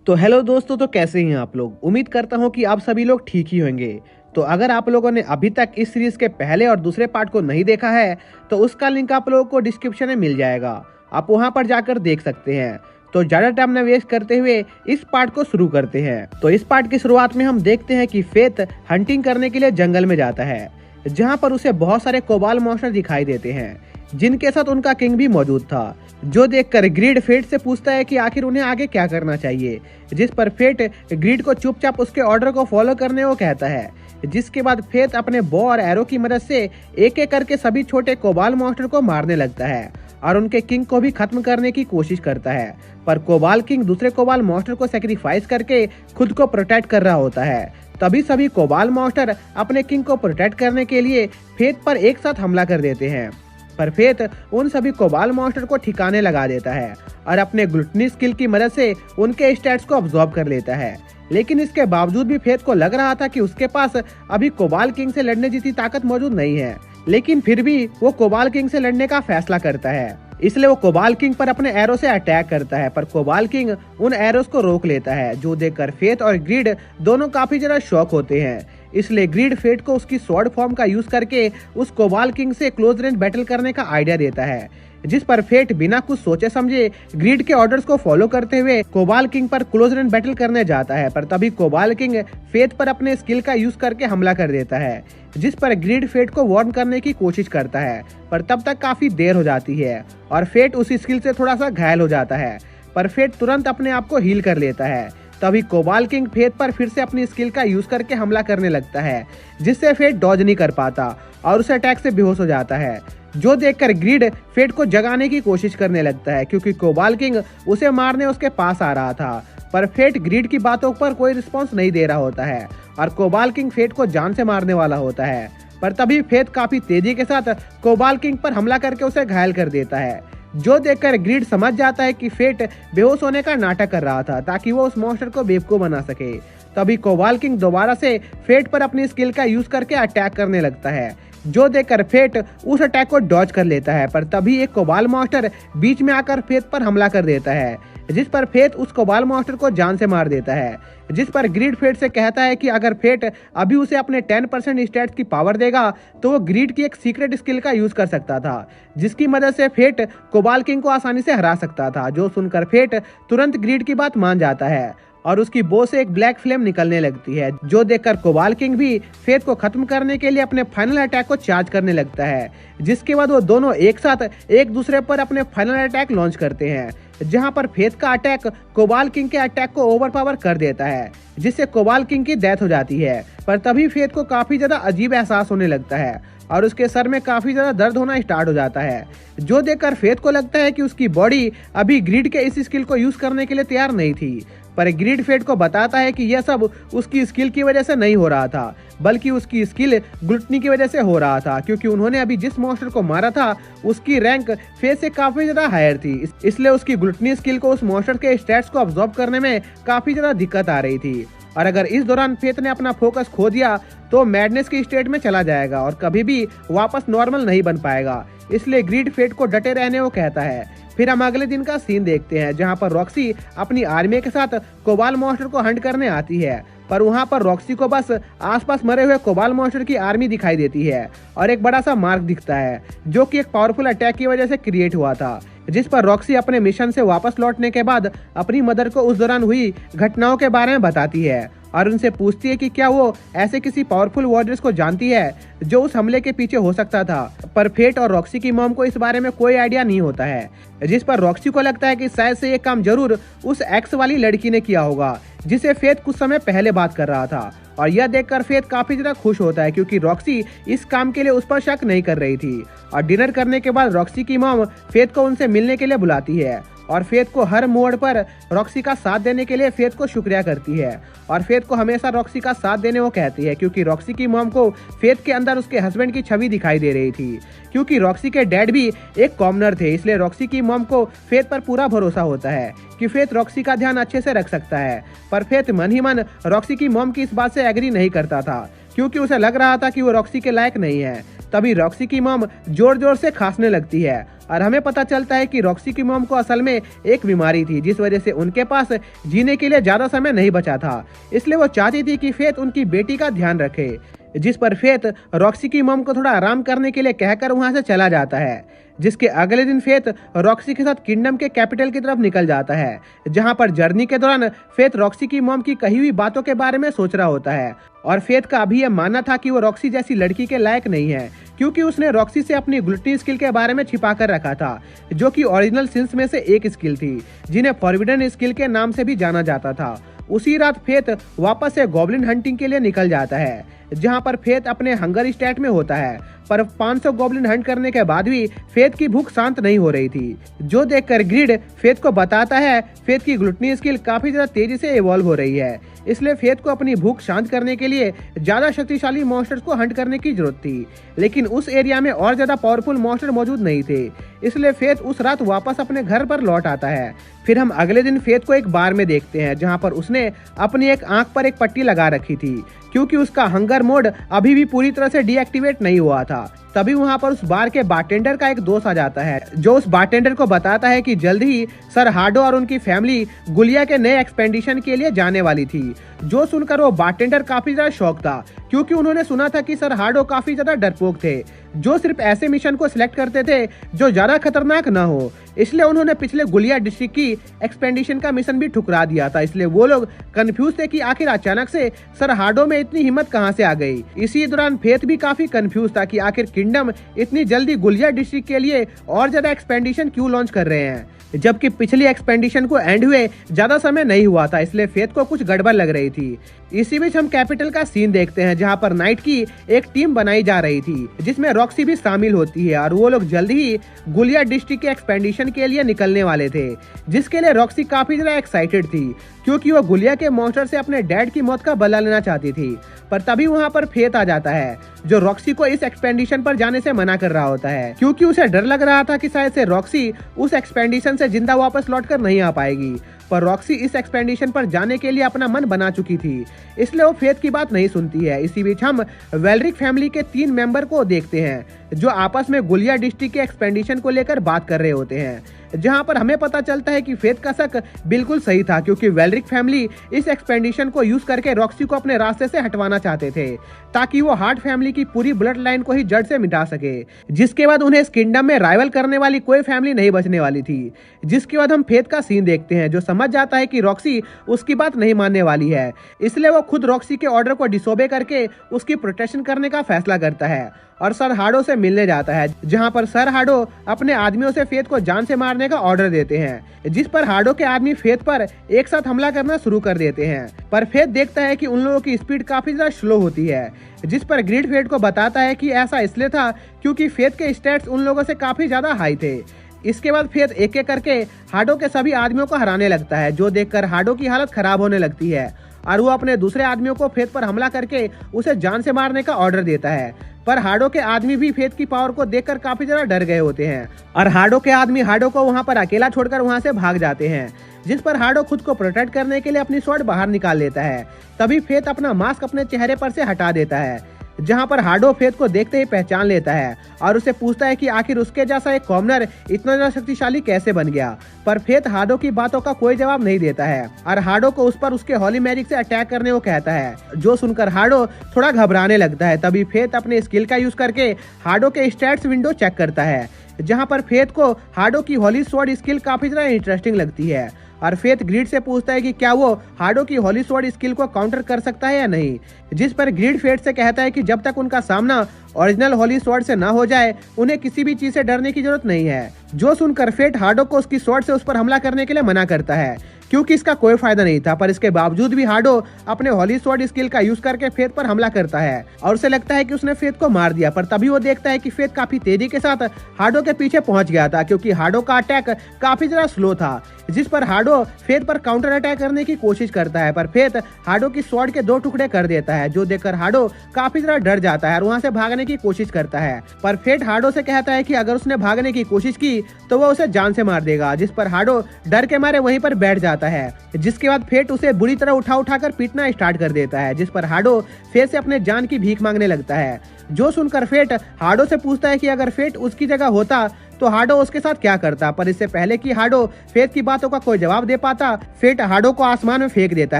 तो हेलो दोस्तों, तो कैसे हैं आप लोग। उम्मीद करता हूं कि आप सभी लोग ठीक ही होंगे। तो अगर आप लोगों ने अभी तक इस सीरीज के पहले और दूसरे पार्ट को नहीं देखा है तो उसका लिंक आप लोगों को डिस्क्रिप्शन में मिल जाएगा, आप वहां पर जाकर देख सकते हैं। तो ज़्यादा टाइम न वेस्ट करते हुए इस पार्ट को शुरू करते हैं। तो इस पार्ट की शुरुआत में हम देखते हैं कि फेथ हंटिंग करने के लिए जंगल में जाता है, जहाँ पर उसे बहुत सारे कोबाल मॉन्स्टर दिखाई देते हैं, जिनके साथ उनका किंग भी मौजूद था। जो देखकर ग्रीड फेट से पूछता है कि आखिर उन्हें आगे क्या करना चाहिए, जिस पर फेट ग्रीड को चुपचाप उसके ऑर्डर को फॉलो करने को कहता है। जिसके बाद फेट अपने बो और एरो की मदद से एक एक करके सभी छोटे कोबाल मॉन्स्टर को मारने लगता है और उनके किंग को भी खत्म करने की कोशिश करता है। पर कोबाल किंग दूसरे कोबाल मॉन्स्टर को सेक्रीफाइस करके खुद को प्रोटेक्ट कर रहा होता है। तभी सभी कोबाल मॉन्स्टर अपने किंग को प्रोटेक्ट करने के लिए फेट पर एक साथ हमला कर देते हैं। पर फेथ उन सभी कोबाल मॉन्स्टर को ठिकाने लगा देता है और अपने ग्लूटनी स्किल की मदद से उनके स्टैट्स को अब्सॉर्ब कर लेता है। लेकिन इसके बावजूद भी फेथ को लग रहा था कि उसके पास अभी कोबाल किंग से लड़ने जैसी ताकत मौजूद नहीं है, लेकिन फिर भी वो कोबाल किंग से लड़ने का फैसला करता है। इसलिए वो कोबाल किंग पर अपने एरो से अटैक करता है, पर कोबाल किंग उन एरोस को रोक लेता है, जो देखकर फेथ और ग्रीड दोनों काफी ज्यादा शॉक होते हैं। इसलिए ग्रीड फेट को उसकी स्वॉर्ड फॉर्म का यूज करके उस कोबाल किंग से क्लोज रेंज बैटल करने का आइडिया देता है, जिस पर फेट बिना कुछ सोचे समझे ग्रीड के ऑर्डर्स को फॉलो करते हुए कोबाल किंग पर क्लोज रेंज बैटल करने जाता है। पर तभी कोबाल किंग फेट पर अपने स्किल का यूज करके हमला कर देता है, जिस पर ग्रीड फेट को वार्न करने की कोशिश करता है, पर तब तक काफी देर हो जाती है और फेट उसी स्किल से थोड़ा सा घायल हो जाता है। पर फेट तुरंत अपने आप को हील कर लेता है। तभी कोबाल किंग फेथ पर फिर से अपनी स्किल का यूज करके हमला करने लगता है, जिससे फेथ डॉज नहीं कर पाता और उस अटैक से बेहोश हो जाता है। जो देखकर ग्रीड फेथ को जगाने की कोशिश करने लगता है, क्योंकि कोबाल किंग उसे मारने उसके पास आ रहा था। पर फेथ ग्रीड की बातों पर कोई रिस्पॉन्स नहीं दे रहा होता है और कोबाल किंग फेथ को जान से मारने वाला होता है। पर तभी फेथ काफी तेजी के साथ कोबाल किंग पर हमला करके उसे घायल कर देता है। जो देखकर ग्रीड समझ जाता है कि फेट बेहोश होने का नाटक कर रहा था ताकि वो उस मॉन्स्टर को बेवकूफ बना सके। तभी कोबाल किंग दोबारा से फेट पर अपनी स्किल का यूज करके अटैक करने लगता है। जो देखकर फेट उस अटैक को डॉज कर लेता है, पर तभी एक कोबाल मॉन्स्टर बीच में आकर फेट पर हमला कर देता है, जिस पर फेट उस कोबाल मॉन्स्टर को जान से मार देता है। जिस पर ग्रीड फेट से कहता है कि अगर फेट अभी उसे अपने 10% स्टैट्स की पावर देगा तो वो ग्रीड की एक सीक्रेट स्किल का यूज कर सकता था, जिसकी मदद से फेट कोबाल किंग को आसानी से हरा सकता था। जो सुनकर फेट तुरंत ग्रीड की बात मान जाता है और उसकी बो से एक ब्लैक फ्लेम निकलने लगती है। जो देखकर कोबाल किंग भी फेथ को खत्म करने के लिए अपने फाइनल अटैक को चार्ज करने लगता है, जिसके बाद वो दोनों एक साथ एक दूसरे पर अपने फाइनल अटैक लॉन्च करते हैं, जहां पर फेथ का अटैक कोबाल किंग के अटैक को ओवरपावर कर देता है, जिससे कोबाल किंग की डेथ हो जाती है। पर तभी फेथ को काफी ज्यादा अजीब एहसास होने लगता है और उसके सर में काफी ज्यादा दर्द होना स्टार्ट हो जाता है। जो देखकर फेथ को लगता है कि उसकी बॉडी अभी ग्रीड के इस स्किल को यूज करने के लिए तैयार नहीं थी, पर ग्रीड फेट को बताता है कि यह सब उसकी स्किल की वजह से नहीं हो रहा था, बल्कि उसकी स्किल ग्लूटनी की वजह से हो रहा था, क्योंकि उन्होंने अभी जिस मॉन्स्टर को मारा था उसकी रैंक फेथ से काफी ज्यादा हायर थी। इसलिए उसकी ग्लूटनी स्किल को उस मॉन्स्टर के स्टैट्स को अब्सॉर्ब करने में काफी ज्यादा दिक्कत आ रही थी। और अगर इस दौरान फेथ ने अपना फोकस खो दिया तो मैडनेस की स्टेट में चला जाएगा और कभी भी वापस नॉर्मल नहीं बन पाएगा। इसलिए ग्रीड फेट को डटे रहने को कहता है। फिर हम अगले दिन का सीन देखते हैं, जहां पर रॉक्सी अपनी आर्मी के साथ कोबाल मॉन्स्टर को हंट करने आती है, पर वहां पर रॉक्सी को बस आसपास मरे हुए कोबाल मॉन्स्टर की आर्मी दिखाई देती है और एक बड़ा सा मार्क दिखता है, जो कि एक पावरफुल अटैक की वजह से क्रिएट हुआ था। जिस पर रॉक्सी अपने मिशन से वापस लौटने के बाद अपनी मदर को उस दौरान हुई घटनाओं के बारे में बताती है और उनसे पूछती है कि क्या वो ऐसे किसी पावरफुल वॉरियर्स को जानती है जो उस हमले के पीछे हो सकता था। पर फेट और रॉक्सी की मॉम को इस बारे में कोई आइडिया नहीं होता है, जिस पर रॉक्सी को लगता है कि शायद से ये काम जरूर उस एक्स वाली लड़की ने किया होगा, जिसे फेथ कुछ समय पहले बात कर रहा था। और यह देखकर फेथ काफी ज्यादा खुश होता है, क्योंकि रॉक्सी इस काम के लिए उस पर शक नहीं कर रही थी। और डिनर करने के बाद रॉक्सी की मॉम फेथ को उनसे मिलने के लिए बुलाती है और फेथ को हर मोड़ पर रॉक्सी का साथ देने के लिए फेथ को शुक्रिया करती है और फेथ को हमेशा रॉक्सी का साथ देने को कहती है, क्योंकि रॉक्सी की मॉम को फेथ के अंदर उसके हस्बैंड की छवि दिखाई दे रही थी। क्योंकि रॉक्सी के डैड भी एक कॉमनर थे, इसलिए रॉक्सी की मॉम को फेथ पर पूरा भरोसा होता है कि फेथ रॉक्सी का ध्यान अच्छे से रख सकता है। पर फेथ मन ही मन रॉक्सी की मॉम की इस बात से एग्री नहीं करता था, क्योंकि उसे लग रहा था कि वो रॉक्सी के लायक नहीं है। तभी रॉक्सी की मॉम जोर जोर से खांसने लगती है और हमें पता चलता है कि रॉक्सी की मॉम को असल में एक बीमारी थी, जिस वजह से उनके पास जीने के लिए ज्यादा समय नहीं बचा था। इसलिए वो चाहती थी कि फेथ उनकी बेटी का ध्यान रखे, जिस पर फेथ रॉक्सी की मॉम को थोड़ा आराम करने के लिए कहकर वहां से चला जाता है। जिसके अगले दिन फेथ रॉक्सी के साथ किंगडम के कैपिटल की तरफ निकल जाता है, जहां पर जर्नी के दौरान फेथ रॉक्सी की मॉम की कही हुई बातों के बारे में सोच रहा होता है। और फेथ का अभी यह मानना था कि वो रॉक्सी जैसी लड़की के लायक नहीं है, क्योंकि उसने रॉक्सी से अपनी ग्लूटनी स्किल के बारे में छिपा कर रखा था, जो कि ओरिजिनल सिंस में से एक स्किल थी, जिन्हें फॉरबिडन स्किल के नाम से भी जाना जाता था। उसी रात फेथ वापस से गॉब्लिन हंटिंग के लिए निकल जाता है, जहां पर फेथ अपने हंगर स्टेट में होता है। पर 500 गॉब्लिन हंट करने के बाद भी फेथ की भूख शांत नहीं हो रही थी, जो देखकर ग्रिड फेथ को बताता है फेथ की ग्लूटनी स्किल काफी ज्यादा तेजी से इवॉल्व हो रही है। इसलिए फेथ को अपनी भूख शांत करने के लिए ज्यादा शक्तिशाली मॉन्स्टर्स को हंट करने की जरूरत थी, लेकिन उस एरिया में और ज्यादा पावरफुल मॉन्स्टर मौजूद नहीं थे। इसलिए फेथ उस रात वापस अपने घर पर लौट आता है। फिर हम अगले दिन फेथ को एक बार में देखते हैं, जहां पर उसने अपनी एक आंख पर एक पट्टी लगा रखी थी, क्योंकि उसका हंगर मोड अभी भी पूरी तरह से डीएक्टिवेट नहीं हुआ था। तभी वहां पर उस बार के बारटेंडर का एक दोस्त आ जाता है, जो उस बारटेंडर को बताता है कि जल्द ही सर हार्डो और उनकी फैमिली गुलिया के नए एक्सपेंडिशन के लिए जाने वाली थी। जो सुनकर वो बारटेंडर काफी ज्यादा शॉक था, क्योंकि उन्होंने सुना था कि सर हार्डो काफी ज्यादा डरपोक थे, जो सिर्फ ऐसे मिशन को सिलेक्ट करते थे जो ज्यादा खतरनाक ना हो। इसलिए उन्होंने पिछले गुलिया डिस्ट्रिक्ट की एक्सपेंडिशन का मिशन भी ठुकरा दिया था। इसलिए वो लोग कंफ्यूज थे कि आखिर अचानक से सर हार्डो में इतनी हिम्मत कहां से आ गई। इसी दौरान फेथ भी काफी कंफ्यूज था कि आखिर किंगडम इतनी जल्दी गुलिया डिस्ट्रिक्ट के लिए और ज्यादा एक्सपेंडिशन क्यों लॉन्च कर रहे हैं, जबकि पिछली एक्सपेंडिशन को एंड हुए ज्यादा समय नहीं हुआ था। इसलिए फेथ को कुछ गड़बड़ लग रही थी। इसी बीच हम कैपिटल का सीन देखते हैं, जहां पर नाइट की एक टीम बनाई जा रही थी, जिसमें रॉक्सी भी शामिल होती है, और वो लोग जल्दी ही गुलिया डिस्ट्रिक्ट के एक्सपेंडिशन के लिए निकलने वाले थे, जिसके लिए रॉक्सी काफी ज्यादा एक्साइटेड थी, क्योंकि वो गुलिया के मॉन्स्टर से अपने डैड की मौत का बदला लेना चाहती थी। पर तभी वहां पर फेथ आ जाता है, जो रॉक्सी को इस एक्सपेंडिशन पर जाने से मना कर रहा होता है, क्योंकि उसे डर लग रहा था कि शायद से रॉक्सी उस एक्सपेंडिशन से जिंदा वापस लौटकर नहीं आ पाएगी। पर रॉक्सी इस एक्सपेंडिशन पर जाने के लिए अपना मन बना चुकी थी, इसलिए वो फेथ की बात नहीं सुनती है। इसी बीच हम वेलरिक फैमिली के 3 मेंबर को देखते हैं, जो आपस में गुलिया डिस्ट्रिक्ट के एक्सपेंडिशन को लेकर बात कर रहे होते हैं, जहां पर हमें पता चलता है कि फेथ का शक बिल्कुल सही था, क्योंकि वेलरिक फैमिली इस एक्सपेंडिशन को यूज करके रॉक्सी को अपने रास्ते से हटवाना चाहते थे, ताकि वो हार्ट फैमिली की पूरी ब्लड लाइन को ही जड़ से मिटा सके, जिसके बाद उन्हें इस किंगडम में राइवल करने वाली कोई फैमिली नहीं बचने वाली थी। जिसके बाद हम फेथ का सीन देखते हैं, जो समझ जाता है कि रॉक्सी उसकी बात नहीं मानने वाली है, इसलिए वो खुद रॉक्सी के ऑर्डर को डिसोबे करके उसकी प्रोटेक्शन करने का फैसला करता है और सर हार्डो से मिलने जाता है, जहां पर सर हार्डो अपने आदमियों से फेथ को जान से मारने का ऑर्डर देते हैं, जिस पर हार्डो के आदमी फेथ पर एक साथ हमला करना शुरू कर देते हैं। पर फेथ देखता है कि उन लोगों की स्पीड काफी ज्यादा स्लो होती है, जिस पर ग्रिड फेथ को बताता है कि ऐसा इसलिए था क्योंकि फेथ के स्टैट्स उन लोगों से काफी ज्यादा हाई थे। इसके बाद फेथ एक एक करके हार्डो के सभी आदमियों को हराने लगता है, जो देखकर हार्डो की हालत खराब होने लगती है और वो अपने दूसरे आदमियों को फेथ पर हमला करके उसे जान से मारने का ऑर्डर देता है। पर हार्डो के आदमी भी फेथ की पावर को देखकर काफी ज्यादा डर गए होते हैं और हार्डो के आदमी हार्डो को वहां पर अकेला छोड़कर वहां से भाग जाते हैं, जिस पर हार्डो खुद को प्रोटेक्ट करने के लिए अपनी स्वॉर्ड बाहर निकाल लेता है। तभी फेथ अपना मास्क अपने चेहरे पर से हटा देता है, जहां पर हार्डो फेथ को देखते ही पहचान लेता है और उसे पूछता है कि आखिर उसके जैसा एक कॉमनर इतना ज्यादा शक्तिशाली कैसे बन गया। पर फेथ हार्डो की बातों का कोई जवाब नहीं देता है और हार्डो को उस पर उसके हॉली मैजिक से अटैक करने को कहता है, जो सुनकर हार्डो थोड़ा घबराने लगता है। तभी फेथ अपने स्किल का यूज करके हार्डो के स्टैट्स विंडो चेक करता है, जहां पर फेथ को हार्डो की हॉली स्वॉर्ड स्किल काफी ज्यादा इंटरेस्टिंग लगती है और फेथ ग्रिड से पूछता है कि क्या वो हार्डो की हॉली स्वॉर्ड स्किल को काउंटर कर सकता है या नहीं, जिस पर ग्रिड फेथ से कहता है कि जब तक उनका सामना ओरिजिनल हॉली स्वॉर्ड से ना हो जाए उन्हें किसी भी चीज से डरने की जरूरत नहीं है। जो सुनकर फेथ हार्डो को उसकी स्वॉर्ड से उस पर हमला करने के लिए मना करता है, क्योंकि इसका कोई फायदा नहीं था। पर इसके बावजूद भी हार्डो अपने हॉली स्वॉर्ड स्किल का यूज करके फेथ पर हमला करता है और उसे लगता है कि उसने फेथ को मार दिया। पर तभी वो देखता है कि फेथ काफी तेजी के साथ हार्डो के पीछे पहुंच गया था, क्योंकि हार्डो का अटैक काफी ज्यादा स्लो था, जिस पर हार्डो फेथ पर काउंटर अटैक करने की कोशिश करता है। पर फेथ हार्डो की स्वॉर्ड के 2 टुकड़े कर देता है, जो देखकर हार्डो काफी ज्यादा डर जाता है और वहां से भागने की कोशिश करता है। पर फेथ हार्डो से कहता है कि अगर उसने भागने की कोशिश की तो वो उसे जान से मार देगा, जिस पर हार्डो डर के मारे वहीं पर बैठ जाता है। जिसके बाद फेथ उसे बुरी तरह उठाकर पीटना स्टार्ट कर देता है, जिस पर हार्डो फेथ से अपने जान की भीख मांगने लगता है। जो सुनकर फेथ हार्डो से पूछता है कि अगर फेथ उसकी जगह होता तो हाडो उसके साथ क्या करता। पर इससे पहले कि हाडो फेथ की बातों का कोई जवाब दे पाता, फेथ हाडो को आसमान में फेंक देता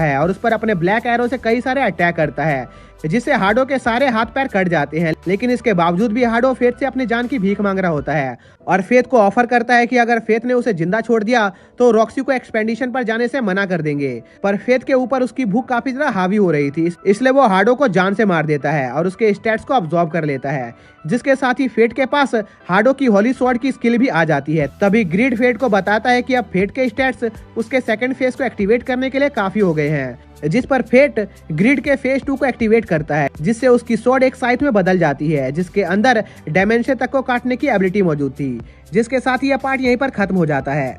है और उस पर अपने ब्लैक एरो से कई सारे अटैक करता है, जिससे हाडो के सारे हाथ पैर कट जाते हैं। लेकिन इसके बावजूद भी हाडो फेथ से अपनी जान की भीख मांग रहा होता है और फेथ को ऑफर करता है कि अगर फेथ ने उसे जिंदा छोड़ दिया तो रॉक्सी को एक्सपेंडिशन पर जाने से मना कर देंगे। पर फेथ के ऊपर उसकी भूख काफी ज्यादा हावी हो रही थी, इसलिए वो हाडो को जान से मार देता है और उसके स्टैट्स को अब्सॉर्ब कर लेता है, जिसके साथ ही फेथ के पास हाडो की होली स्वॉर्ड की स्किल भी आ जाती है। तभी ग्रीड फेथ को बताता है कि अब फेथ के स्टैट्स उसके सेकंड फेज को एक्टिवेट करने के लिए काफी हो गए हैं, जिस पर फेथ ग्रिड के फेज 2 को एक्टिवेट करता है, जिससे उसकी स्वॉर्ड एक साइथ में बदल जाती है, जिसके अंदर डायमेंशन तक को काटने की एबिलिटी मौजूद थी। जिसके साथ ही यह पार्ट यहीं पर खत्म हो जाता है।